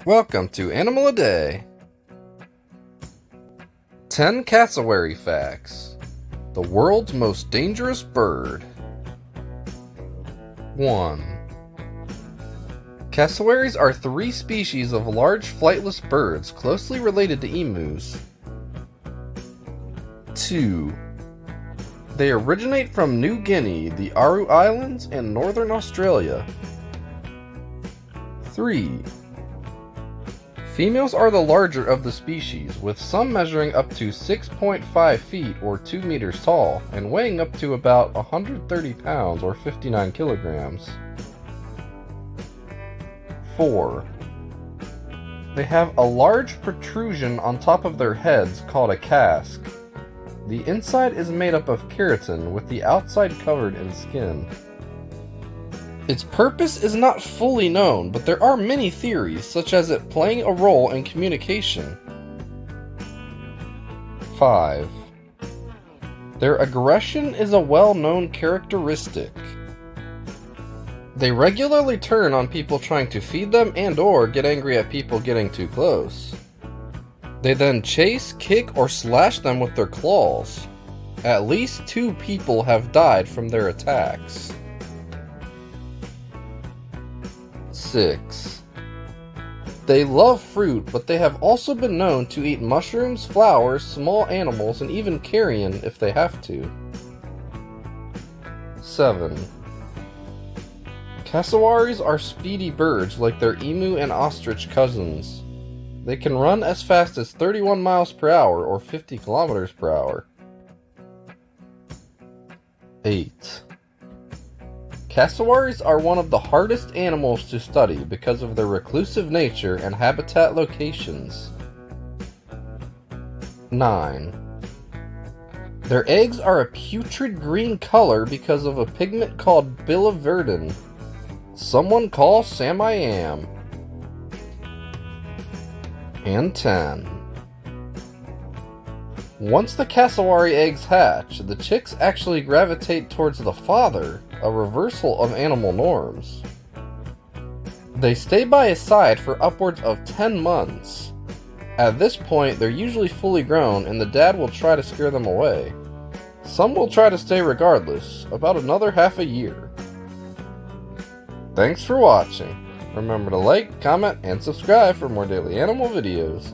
Welcome to Animal a Day. 10 Cassowary Facts. The world's most dangerous bird. 1. Cassowaries are 3 species of large flightless birds closely related to emus. 2. They originate from New Guinea, the Aru Islands, and northern Australia. 3. Females are the larger of the species, with some measuring up to 6.5 feet or 2 meters tall, and weighing up to about 130 pounds or 59 kilograms. 4. They have a large protrusion on top of their heads called a casque. The inside is made up of keratin, with the outside covered in skin. Its purpose is not fully known, but there are many theories, such as it playing a role in communication. 5. Their aggression is a well-known characteristic. They regularly turn on people trying to feed them and/or get angry at people getting too close. They then chase, kick, or slash them with their claws. At least 2 people have died from their attacks. 6. They love fruit, but they have also been known to eat mushrooms, flowers, small animals, and even carrion if they have to. 7. Cassowaries are speedy birds like their emu and ostrich cousins. They can run as fast as 31 miles per hour or 50 kilometers per hour. 8. Cassowaries are one of the hardest animals to study because of their reclusive nature and habitat locations. 9. Their eggs are a putrid green color because of a pigment called biliverdin. Someone call Sam I Am. And 10. Once the cassowary eggs hatch, the chicks actually gravitate towards the father, a reversal of animal norms. They stay by his side for upwards of 10 months. At this point, they're usually fully grown and the dad will try to scare them away. Some will try to stay regardless, about another half a year. Thanks for watching. Remember to like, comment, and subscribe for more daily animal videos.